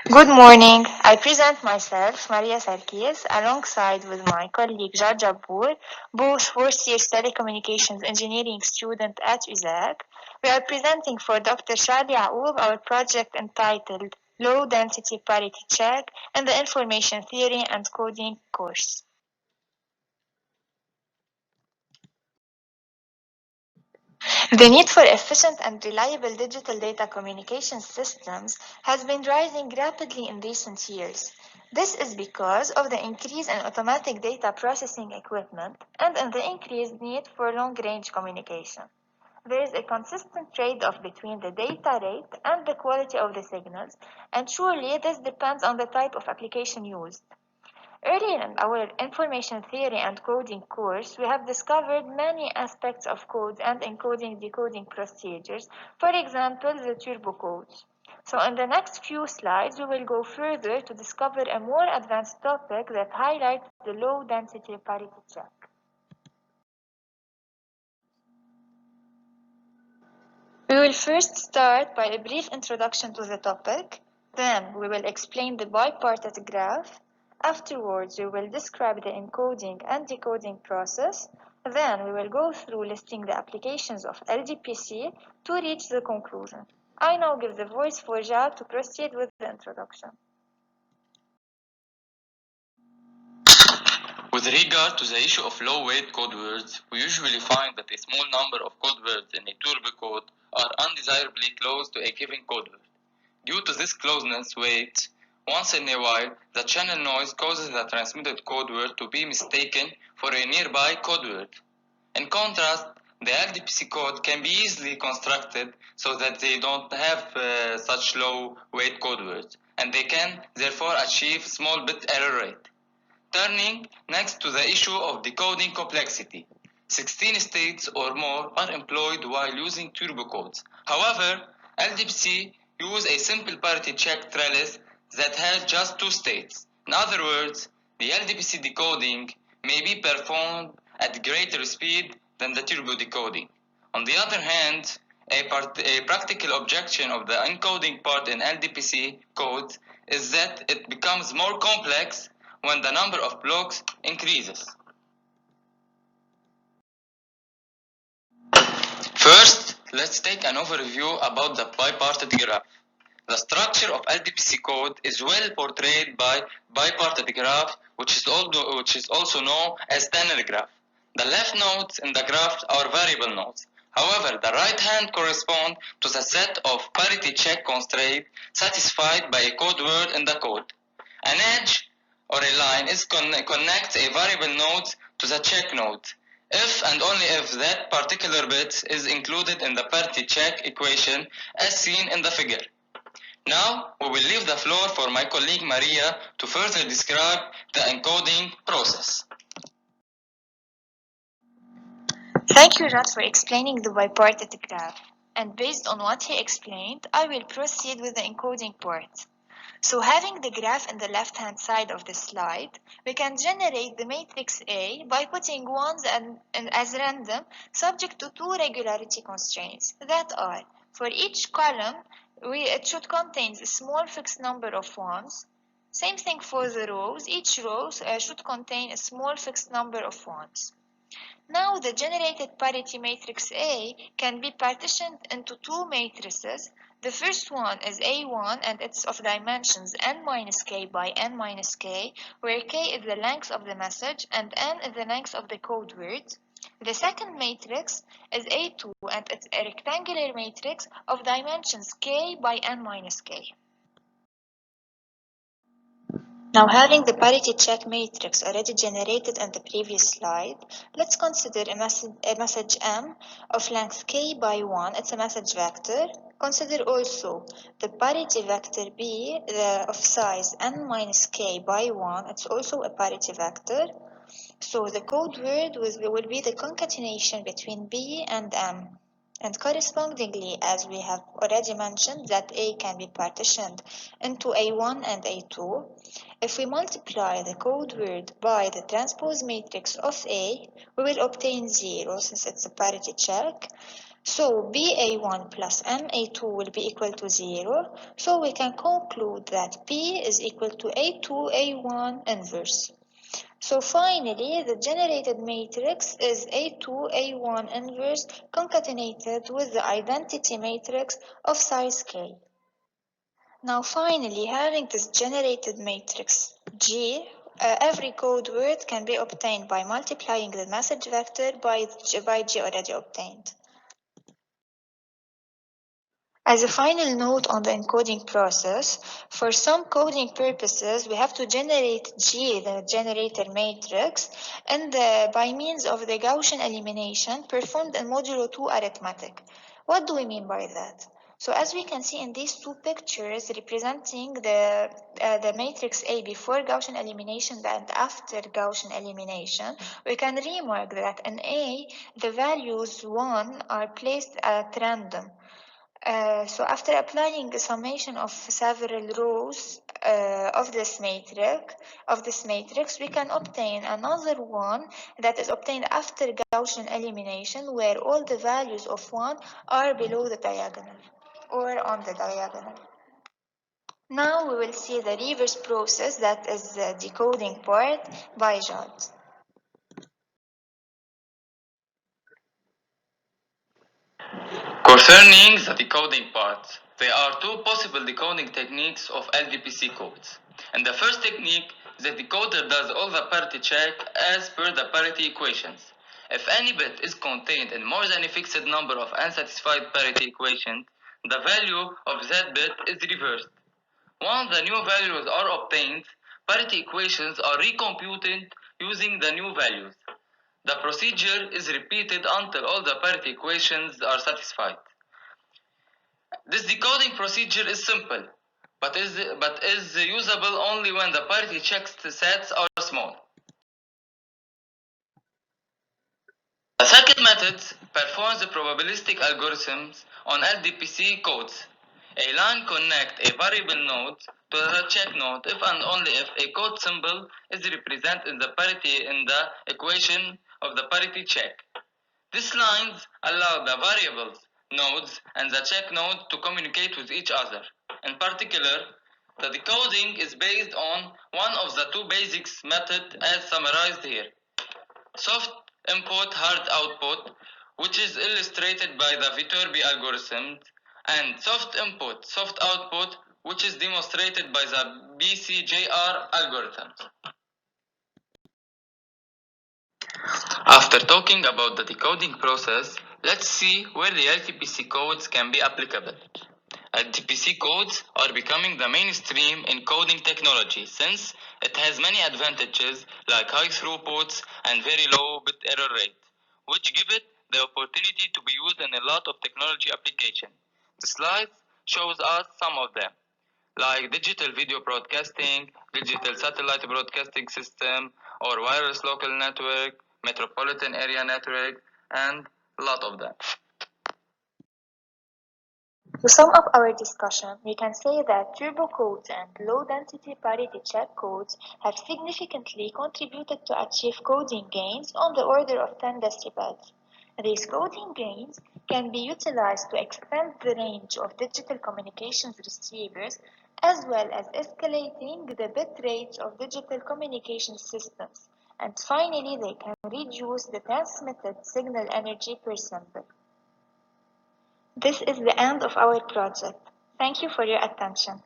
Good morning. I present myself, Maria Sarkis, alongside with my colleague Jad Jabbour, both fourth-year telecommunications engineering student at USAC. We are presenting for Dr. Shadi Aoub our project entitled Low Density Parity Check in the Information Theory and Coding course. The need for efficient and reliable digital data communication systems has been rising rapidly in recent years. This is because of the increase in automatic data processing equipment and in the increased need for long-range communication. There is a consistent trade-off between the data rate and the quality of the signals, and surely this depends on the type of application used. Earlier in our information theory and coding course, we have discovered many aspects of code and encoding-decoding procedures, for example, the turbo codes. So in the next few slides, we will go further to discover a more advanced topic that highlights the low-density parity check. We will first start by a brief introduction to the topic, then we will explain the bipartite graph. Afterwards, we will describe the encoding and decoding process. Then we will go through listing the applications of Ldpc to reach the conclusion. I now give the voice for Jad to proceed with the introduction. With regard to the issue of low-weight code words, we usually find that a small number of code words in a turbo code are undesirably close to a given code word. Due to this closeness weight, once in a while, the channel noise causes the transmitted code word to be mistaken for a nearby code word. In contrast, the Ldpc code can be easily constructed so that they don't have such low weight code words, and they can therefore achieve small bit error rate. Turning next to the issue of decoding complexity. 16 states or more are employed while using turbo codes. However, Ldpc use a simple parity check trellis that has just 2 states. In other words, the Ldpc decoding may be performed at greater speed than the turbo decoding. On the other hand, a practical objection of the encoding part in Ldpc code is that it becomes more complex when the number of blocks increases. First, let's take an overview about the bipartite graph. The structure of Ldpc code is well portrayed by bipartite graph, which is also known as Tanner graph. The left nodes in the graph are variable nodes. However, the right hand corresponds to the set of parity check constraints satisfied by a code word in the code. An edge or a line connects a variable node to the check node, if and only if that particular bit is included in the parity check equation as seen in the figure. Now, we will leave the floor for my colleague Maria to further describe the encoding process. Thank you, Jad, for explaining the bipartite graph. And based on what he explained, I will proceed with the encoding part. So having the graph in the left-hand side of the slide, we can generate the matrix A by putting ones as random, subject to 2 regularity constraints that are, for each column, it should contain a small fixed number of ones. Same thing for the rows. Each row should contain a small fixed number of ones. Now the generated parity matrix A can be partitioned into 2 matrices. The first one is A1 and it's of dimensions n minus k by n minus k, where k is the length of the message and n is the length of the code word. The second matrix is A2 and it's a rectangular matrix of dimensions k by n minus k. Now, having the parity check matrix already generated in the previous slide, let's consider a message M of length k by 1. It's a message vector. Consider also the parity vector B of size n minus k by 1. It's also a parity vector. So the code word will be the concatenation between B and M. And correspondingly, as we have already mentioned, that A can be partitioned into A1 and A2. If we multiply the code word by the transpose matrix of A, we will obtain 0 since it's a parity check. So BA1 plus MA2 will be equal to 0. So we can conclude that P is equal to A2A1 inverse. So finally, the generated matrix is A2A1 inverse concatenated with the identity matrix of size K. Now finally, having this generated matrix G, every code word can be obtained by multiplying the message vector by G already obtained. As a final note on the encoding process, for some coding purposes, we have to generate G, the generator matrix, and by means of the Gaussian elimination performed in modulo 2 arithmetic. What do we mean by that? So as we can see in these two pictures representing the matrix A before Gaussian elimination and after Gaussian elimination, we can remark that in A, the values 1 are placed at random. So after applying a summation of several rows of this matrix, we can obtain another one that is obtained after Gaussian elimination, where all the values of 1 are below the diagonal or on the diagonal. Now we will see the reverse process, that is the decoding part by Jad. Concerning the decoding part, there are two possible decoding techniques of Ldpc codes. In the first technique, the decoder does all the parity check as per the parity equations. If any bit is contained in more than a fixed number of unsatisfied parity equations, the value of that bit is reversed. Once the new values are obtained, parity equations are recomputed using the new values. The procedure is repeated until all the parity equations are satisfied. This decoding procedure is simple, but is usable only when the parity check sets are small. The second method performs the probabilistic algorithms on Ldpc codes. A line connects a variable node to the check node if and only if a code symbol is represented in the parity in the equation of the parity check. These lines allow the variables nodes and the check node to communicate with each other. In particular, the decoding is based on one of the two basics methods as summarized here. Soft input, hard output, which is illustrated by the Viterbi algorithm, and soft input, soft output, which is demonstrated by the BCJR algorithm. After talking about the decoding process, let's see where the Ldpc codes can be applicable. Ldpc codes are becoming the mainstream in coding technology since it has many advantages like high throughputs and very low bit error rate, which give it the opportunity to be used in a lot of technology applications. The slide shows us some of them, like digital video broadcasting, digital satellite broadcasting system, or wireless local network, metropolitan area network, and a lot of them. To sum up our discussion, we can say that turbo codes and low-density parity check codes have significantly contributed to achieve coding gains on the order of 10 decibels. These coding gains can be utilized to extend the range of digital communications receivers as well as escalating the bit rates of digital communication systems. And finally, they can reduce the transmitted signal energy per symbol. This is the end of our project. Thank you for your attention.